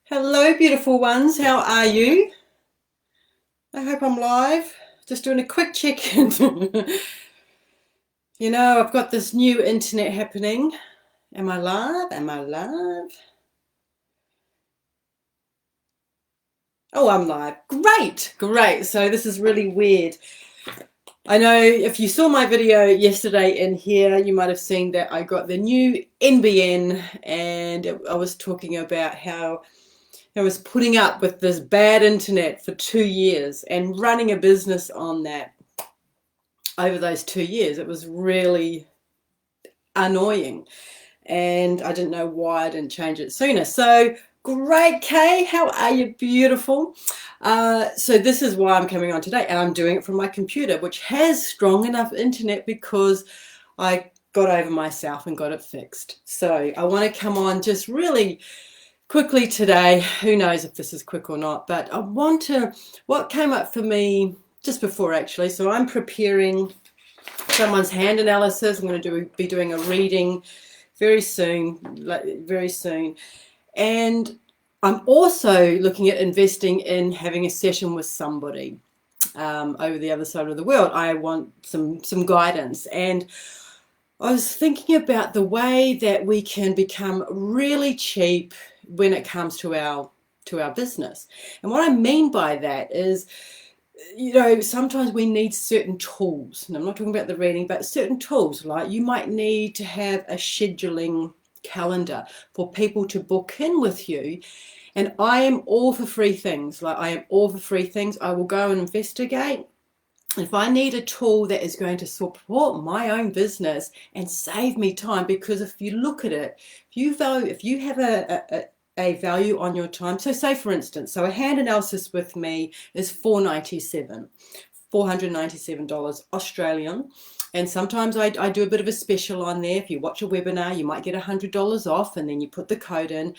Hello, beautiful ones. How are you? I hope I'm live. Just doing a quick check-in. I've got this new internet happening. Am I live? Am I live? Oh, I'm live. Great, great. So this is really weird. I know if you saw my video yesterday in here, you might have seen that I got the new NBN, and I was talking about how I was putting up with this bad internet for 2 years and running a business on that over those 2 years. It was really annoying, and I didn't know why I didn't change it sooner. So, great, Kay. How are you, beautiful? So, this is why I'm coming on today, and I'm doing it from my computer, which has strong enough internet because I got over myself and got it fixed. So, I want to come on just really quickly today. Who knows if this is quick or not, but what came up for me just before actually. So I'm preparing someone's hand analysis. I'm going to be doing a reading very soon, very soon. And I'm also looking at investing in having a session with somebody over the other side of the world. I want some guidance, and I was thinking about the way that we can become really cheap when it comes to our business. And what I mean by that is, sometimes we need certain tools. And I'm not talking about the reading, but certain tools. Like you might need to have a scheduling calendar for people to book in with you. And I am all for free things. Like I am all for free things. I will go and investigate. If I need a tool that is going to support my own business and save me time, because if you look at it, if you have a value on your time. So say for instance, so a hand analysis with me is $497 Australian. And sometimes I do a bit of a special on there. If you watch a webinar, you might get $100 off, and then you put the code in.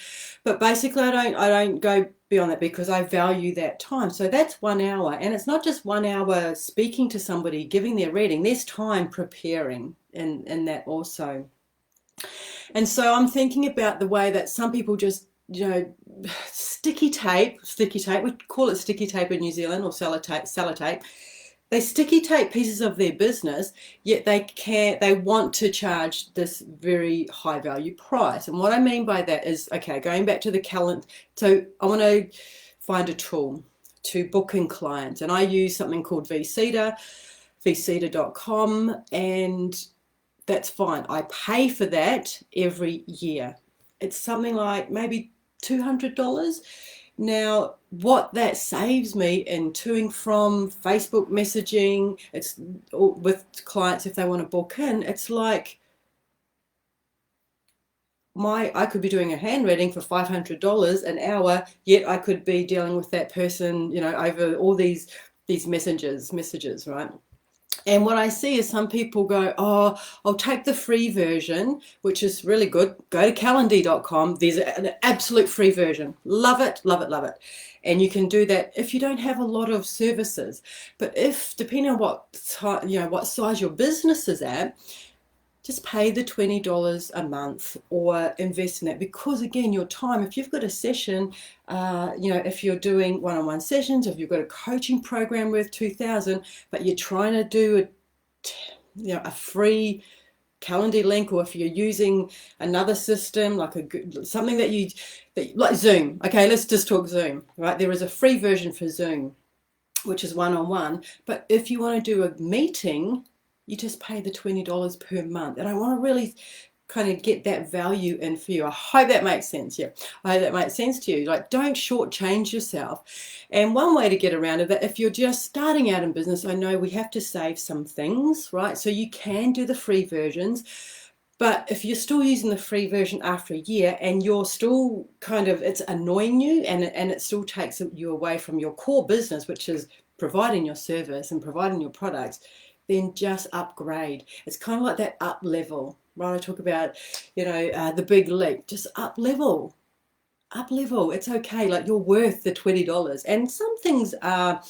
But basically, I don't go beyond that because I value that time. So that's 1 hour, and it's not just 1 hour speaking to somebody, giving their reading. There's time preparing in that also. And so I'm thinking about the way that some people just sticky tape, we call it sticky tape in New Zealand, or sellotape. They sticky tape pieces of their business, yet they want to charge this very high value price. And what I mean by that is, okay, going back to the calendar. So I want to find a tool to book in clients, and I use something called vCedar.com, and that's fine. I pay for that every year. It's something like maybe $200. Now, what that saves me in toing from Facebook messaging, it's with clients if they want to book in, it's like I could be doing a hand reading for $500 an hour, yet I could be dealing with that person, over all these messages, right? And what I see is some people go, oh, I'll take the free version, which is really good. Go to calendly.com. There's an absolute free version. Love it, love it, love it. And you can do that if you don't have a lot of services. But if, depending on what size your business is at, just pay the $20 a month or invest in that, because again, your time, if you've got a session, if you're doing one-on-one sessions, if you've got a coaching program worth 2,000, but you're trying to do a free Calendly link, or if you're using another system like something like Zoom. Okay, let's just talk Zoom, right? There is a free version for Zoom, which is one-on-one, but if you want to do a meeting, you just pay the $20 per month. And I want to really kind of get that value in for you. I hope that makes sense. Yeah, I hope that makes sense to you. Like, don't shortchange yourself. And one way to get around it, that if you're just starting out in business, I know we have to save some things, right? So you can do the free versions. But if you're still using the free version after a year, and you're still it's annoying you, and it still takes you away from your core business, which is providing your service and providing your products, then just upgrade. It's kind of like that up level, right? I talk about, the big leap. Just up level. It's okay. Like, you're worth the $20. And some things are,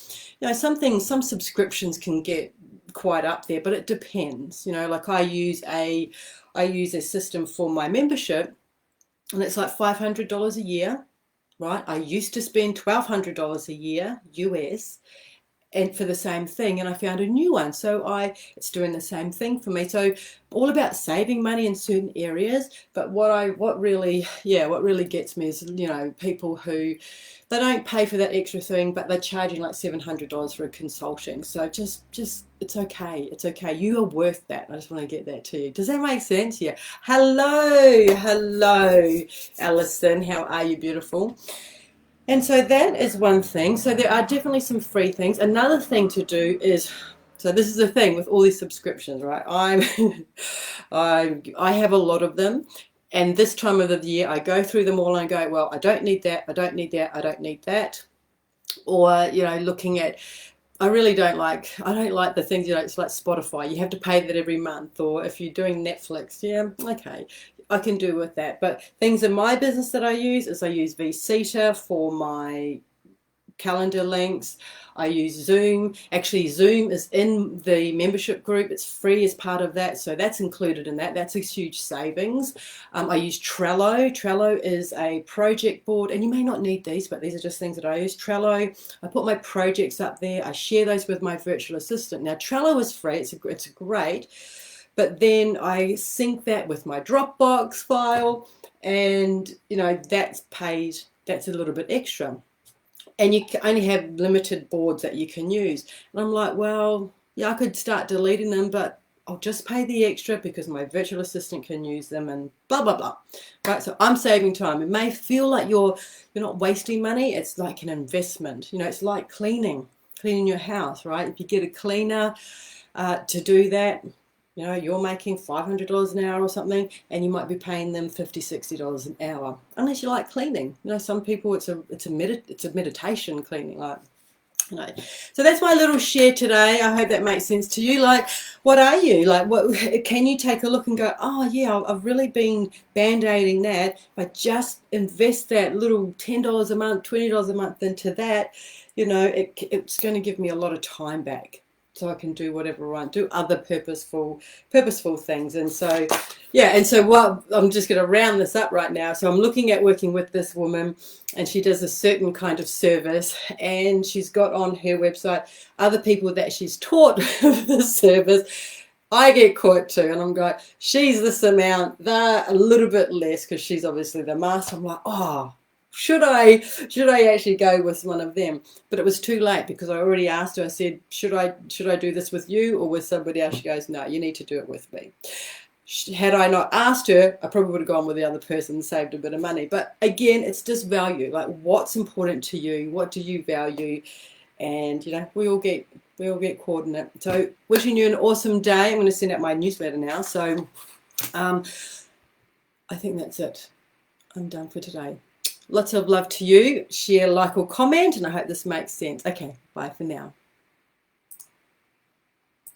some subscriptions can get quite up there, but it depends. Like I use a system for my membership, and it's like $500 a year. right? I used to spend $1,200 a year US and for the same thing, and I found a new one, so it's doing the same thing for me. So all about saving money in certain areas, but what really gets me is, you know, people who they don't pay for that extra thing, but they're charging like $700 for a consulting. So just it's okay, you are worth that. I just want to get that to you. Does that make sense? Yeah. Hello Alison, how are you, beautiful? And so that is one thing. So there are definitely some free things. Another thing to do is, so this is the thing with all these subscriptions, right? I have a lot of them. And this time of the year, I go through them all and go, well, I don't need that. I don't need that. I don't need that. Or, you know, looking at, I don't like the things, you know, it's like Spotify. You have to pay that every month. Or if you're doing Netflix, yeah, okay, I can do with that. But things in my business that I use is I use vCita for my calendar links. I use Zoom. Actually, Zoom is in the membership group. It's free as part of that, so that's included in that. That's a huge savings. I use Trello. Trello is a project board, and you may not need these, but these are just things that I use. Trello, I put my projects up there. I share those with my virtual assistant. Now, Trello is free. It's great, but then I sync that with my Dropbox file, and you know that's paid. That's a little bit extra. And you only have limited boards that you can use. And I'm like, well, yeah, I could start deleting them, but I'll just pay the extra because my virtual assistant can use them and blah, blah, blah. Right, so I'm saving time. It may feel like you're not wasting money. It's like an investment. You know, it's like cleaning your house, right? If you get a cleaner to do that, you know, you're making $500 an hour or something, and you might be paying them $50, $60 an hour, unless you like cleaning. You know, some people it's a meditation cleaning, like, you know. So that's my little share today. I hope that makes sense to you. Like, what are you like? What can you take a look and go, oh yeah, I've really been band-aiding that. If I just invest that little $10 a month, $20 a month into that, you know, it's going to give me a lot of time back, so I can do whatever I want, do other purposeful things. And so, yeah, and so what I'm just going to round this up right now. So I'm looking at working with this woman, and she does a certain kind of service, and she's got on her website other people that she's taught the service. I get caught too, and I'm going, she's this amount, they're a little bit less because she's obviously the master. I'm like, oh, should I actually go with one of them? But it was too late because I already asked her. I said, should I do this with you or with somebody else? She goes, no, you need to do it with me. Had I not asked her, I probably would have gone with the other person and saved a bit of money. But again, it's just value. Like, what's important to you? What do you value? And you know, we all get caught in it. So wishing you an awesome day. I'm going to send out my newsletter now. So I think that's it. I'm done for today. Lots of love to you. Share, like, or comment, and I hope this makes sense. Okay, bye for now.